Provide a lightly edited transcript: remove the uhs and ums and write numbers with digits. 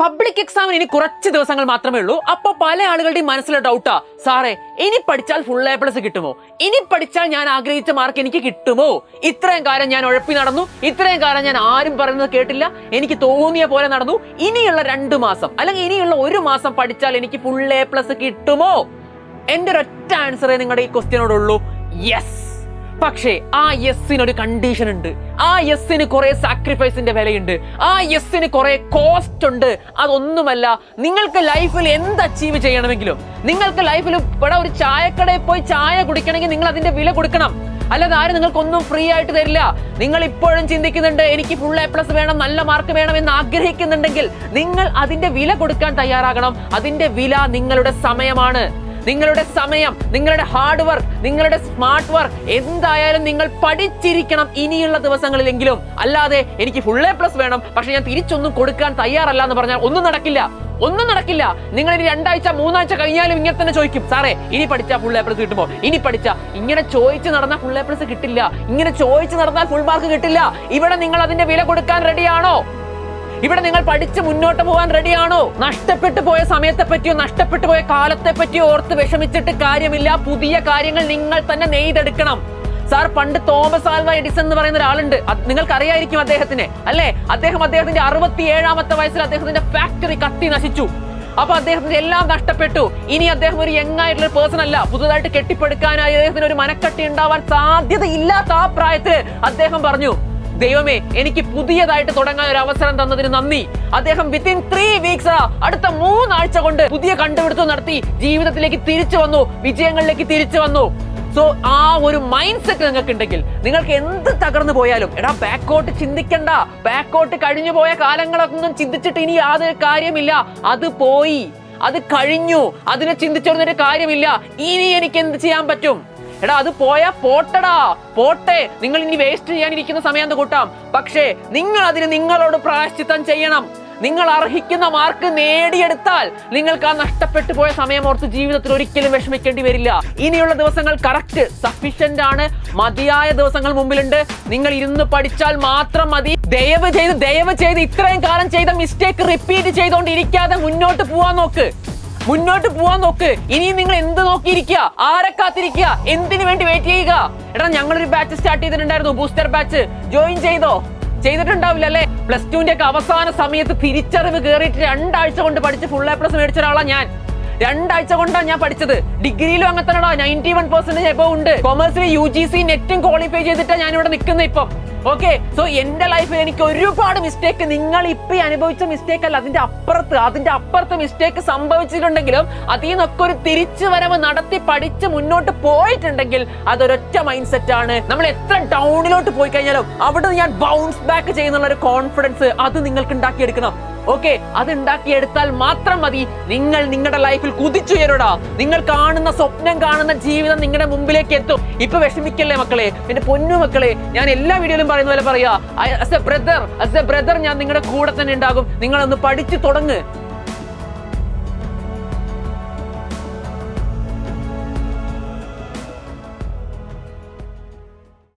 Public എക്സാമിന് ഇനി കുറച്ച് ദിവസങ്ങൾ മാത്രമേ ഉള്ളൂ. അപ്പൊ പല ആളുകളുടെയും മനസ്സിലെ ഡൗട്ടാ, സാറേ ഇനി പഠിച്ചാൽ ഫുൾ A+ കിട്ടുമോ, ഇനി പഠിച്ചാൽ ഞാൻ ആഗ്രഹിച്ച മാർക്ക് എനിക്ക് കിട്ടുമോ, ഇത്രയും കാലം ഞാൻ ഉഴപ്പി നടന്നു, ഇത്രയും കാലം ഞാൻ ആരും പറയുന്നത് കേട്ടില്ല, എനിക്ക് തോന്നിയ പോലെ നടന്നു, ഇനിയുള്ള 2 മാസം അല്ലെങ്കിൽ ഇനിയുള്ള 1 മാസം പഠിച്ചാൽ എനിക്ക് ഫുൾ A+ കിട്ടുമോ? എന്റെ ഒരൊറ്റ ആൻസറേ നിങ്ങളുടെ ഈ ക്വസ്റ്റ്യനോടുള്ളൂ, യെസ്. പക്ഷേ ആ യെസ്സിനൊരു കണ്ടീഷൻ ഉണ്ട്. ആ യെസ്സിന് കുറെ സാക്രിഫൈസിന്റെ വിലയുണ്ട്, ആ യെസ്സിന് കുറെ കോസ്റ്റ് ഉണ്ട്. അതൊന്നുമല്ല, നിങ്ങൾക്ക് ലൈഫിൽ എന്ത് അച്ചീവ് ചെയ്യണമെങ്കിലും, നിങ്ങൾക്ക് ലൈഫിൽ ഇവിടെ ഒരു ചായക്കടയിൽ പോയി ചായ കുടിക്കണമെങ്കിൽ നിങ്ങൾ അതിന്റെ വില കൊടുക്കണം. അല്ലാതെ ആരും നിങ്ങൾക്കൊന്നും ഫ്രീ ആയിട്ട് തരില്ല. നിങ്ങൾ ഇപ്പോഴും ചിന്തിക്കുന്നുണ്ട് എനിക്ക് ഫുൾ A+ വേണം, നല്ല മാർക്ക് വേണം എന്ന് ആഗ്രഹിക്കുന്നുണ്ടെങ്കിൽ നിങ്ങൾ അതിന്റെ വില കൊടുക്കാൻ തയ്യാറാകണം. അതിന്റെ വില നിങ്ങളുടെ സമയമാണ്. നിങ്ങളുടെ സമയം, നിങ്ങളുടെ ഹാർഡ് വർക്ക്, നിങ്ങളുടെ സ്മാർട്ട് വർക്ക്, എന്തായാലും നിങ്ങൾ പഠിച്ചിരിക്കണം ഇനിയുള്ള ദിവസങ്ങളിലെങ്കിലും. അല്ലാതെ എനിക്ക് ഫുൾ A+ വേണം പക്ഷെ ഞാൻ തിരിച്ചൊന്നും കൊടുക്കാൻ തയ്യാറല്ല എന്ന് പറഞ്ഞാൽ ഒന്നും നടക്കില്ല. നിങ്ങൾ ഇനി 2 ആഴ്ച 3 ആഴ്ച കഴിഞ്ഞാലും ഇങ്ങനെ തന്നെ ചോദിക്കും, സാറേ ഇനി പഠിച്ചാൽ ഫുൾ A+ കിട്ടുമോ, ഇനി പഠിച്ചാൽ. ഇങ്ങനെ ചോദിച്ചു നടന്നാൽ ഫുൾ A+ കിട്ടില്ല. ഇങ്ങനെ ചോദിച്ചു നടന്നാൽ ഫുൾ മാർക്ക് കിട്ടില്ല. ഇവിടെ നിങ്ങൾ അതിന്റെ വില കൊടുക്കാൻ റെഡിയാണോ? ഇവിടെ നിങ്ങൾ പഠിച്ച് മുന്നോട്ട് പോകാൻ റെഡിയാണോ? നഷ്ടപ്പെട്ടു പോയ സമയത്തെ പറ്റിയോ നഷ്ടപ്പെട്ടു പോയ കാലത്തെ പറ്റിയോ ഓർത്ത് വിഷമിച്ചിട്ട് കാര്യമില്ല. പുതിയ കാര്യങ്ങൾ നിങ്ങൾ തന്നെ നെയ്തെടുക്കണം. സാർ, പണ്ട് തോമസ് ആൽവ എഡിസൺ എന്ന് പറയുന്ന ഒരാളുണ്ട്, നിങ്ങൾക്ക് അറിയായിരിക്കും അദ്ദേഹത്തിനെ, അല്ലെ? അദ്ദേഹത്തിന്റെ 67ാമത്തെ വയസ്സിൽ അദ്ദേഹത്തിന്റെ ഫാക്ടറി കത്തി നശിച്ചു. അപ്പൊ അദ്ദേഹത്തിന്റെ എല്ലാം നഷ്ടപ്പെട്ടു. ഇനി അദ്ദേഹം ഒരു യങ് ആയിട്ടുള്ള പേഴ്സൺ അല്ല. പുതുതായിട്ട് കെട്ടിപ്പടുക്കാനായി അദ്ദേഹത്തിന് ഒരു മനക്കട്ടി ഉണ്ടാവാൻ സാധ്യതയില്ലാത്ത ആ പ്രായത്തിൽ അദ്ദേഹം പറഞ്ഞു, ദൈവമേ എനിക്ക് പുതിയതായിട്ട് തുടങ്ങാൻ ഒരു അവസരം തന്നതിന് നന്ദി. അദ്ദേഹം വിത്തിൻ 3 വീക്സ്, അടുത്ത 3 ആഴ്ച കൊണ്ട് പുതിയ കണ്ടുപിടുത്തം നടത്തി ജീവിതത്തിലേക്ക് തിരിച്ചു വന്നു, വിജയങ്ങളിലേക്ക് തിരിച്ചു വന്നു. സോ ആ ഒരു മൈൻഡ് സെറ്റ് നിങ്ങൾക്ക് ഉണ്ടെങ്കിൽ നിങ്ങൾക്ക് എന്ത് തകർന്നു പോയാലും, ബാക്കോട്ട് ചിന്തിക്കണ്ട. ബാക്കോട്ട് കഴിഞ്ഞു പോയ കാലങ്ങളൊന്നും ചിന്തിച്ചിട്ട് ഇനി യാതൊരു കാര്യമില്ല. അത് പോയി, അത് കഴിഞ്ഞു. അതിനെ ചിന്തിച്ചൊരു കാര്യമില്ല. ഇനി എനിക്ക് എന്ത് ചെയ്യാൻ പറ്റും? അത് പോയാ പോട്ടടാ, പോട്ടെ. നിങ്ങൾ ഇനി വേസ്റ്റ് ചെയ്യാനിരിക്കുന്ന സമയം കൂട്ടാം. പക്ഷേ നിങ്ങൾ അതിന് നിങ്ങളോട് പ്രായശ്ചിത്തം ചെയ്യണം. നിങ്ങൾ അർഹിക്കുന്ന മാർക്ക് നേടിയെടുത്താൽ നിങ്ങൾക്ക് ആ നഷ്ടപ്പെട്ടു പോയ സമയം ഓർത്ത് ജീവിതത്തിൽ ഒരിക്കലും വിഷമിക്കേണ്ടി വരില്ല. ഇനിയുള്ള ദിവസങ്ങൾ കറക്റ്റ് സഫീഷ്യന്റ് ആണ്. മതിയായ ദിവസങ്ങൾ മുമ്പിലുണ്ട്. നിങ്ങൾ ഇരുന്ന് പഠിച്ചാൽ മാത്രം മതി. ദയവ് ചെയ്ത് ഇത്രയും കാലം ചെയ്ത മിസ്റ്റേക്ക് റിപ്പീറ്റ് ചെയ്തുകൊണ്ടിരിക്കാതെ മുന്നോട്ട് പോവാൻ നോക്ക്. ഇനിയും നിങ്ങൾ എന്ത് നോക്കിയിരിക്കുക? ആരെ കാത്തിരിക്കുക? എന്തിനു വേണ്ടി വെയിറ്റ് ചെയ്യുക? ഞങ്ങളൊരു ബാച്ച് സ്റ്റാർട്ട് ചെയ്തിട്ടുണ്ടായിരുന്നു, ബൂസ്റ്റർ ബാച്ച്. ജോയിൻ ചെയ്തിട്ടുണ്ടാവില്ല അല്ലെ? +2 ഒക്കെ അവസാന സമയത്ത് തിരിച്ചറിവ് കയറിയിട്ട് 2 ആഴ്ച കൊണ്ട് പഠിച്ച് ഫുൾ A+ മേടിച്ച ഒരാളാണ് ഞാൻ. 2 ആഴ്ച കൊണ്ടാണ് ഞാൻ പഠിച്ചത്. ഡിഗ്രിയിലും അങ്ങനെ തന്നെ 91% എബോവ് ഉണ്ട്. കൊമേഴ്സിൽ UGC നെറ്റും ക്വാളിഫൈ ചെയ്തിട്ടാണ് ഞാൻ ഇവിടെ നിൽക്കുന്നത് ഇപ്പം. ഓക്കെ, സോ എന്റെ ലൈഫിൽ എനിക്ക് ഒരുപാട് മിസ്റ്റേക്ക്, നിങ്ങൾ ഇപ്പൊ അനുഭവിച്ച മിസ്റ്റേക്ക് അല്ല, അതിന്റെ അപ്പുറത്ത് മിസ്റ്റേക്ക് സംഭവിച്ചിട്ടുണ്ടെങ്കിലും അതിൽ നിന്നൊക്കെ ഒരു തിരിച്ചു വരവ് നടത്തി പഠിച്ച് മുന്നോട്ട് പോയിട്ടുണ്ടെങ്കിൽ അതൊരൊറ്റ മൈൻഡ് സെറ്റ് ആണ്. നമ്മൾ എത്ര ഡൗണിലോട്ട് പോയി കഴിഞ്ഞാലും അവിടെ ഞാൻ ബൗൺസ് ബാക്ക് ചെയ്യുന്നുള്ള ഒരു കോൺഫിഡൻസ് അത് നിങ്ങൾക്ക് ഉണ്ടാക്കിയെടുക്കണം. ഓക്കെ, അത് ഉണ്ടാക്കിയെടുത്താൽ മാത്രം മതി നിങ്ങൾ നിങ്ങളുടെ ലൈഫിൽ കുതിച്ചുയരുടാ. നിങ്ങൾ കാണുന്ന സ്വപ്നം കാണുന്ന ജീവിതം നിങ്ങളുടെ മുമ്പിലേക്ക് എത്തും. ഇപ്പൊ വിഷമിക്കല്ലേ മക്കളെ, എന്റെ പൊന്നു മക്കളെ. ഞാൻ എല്ലാ വീഡിയോയിലും പറയുന്ന പോലെ പറയാ, ആസ് എ ബ്രദർ ഞാൻ നിങ്ങളുടെ കൂടെ തന്നെ ഉണ്ടാകും. നിങ്ങളൊന്ന് പഠിച്ചു തുടങ്ങ്.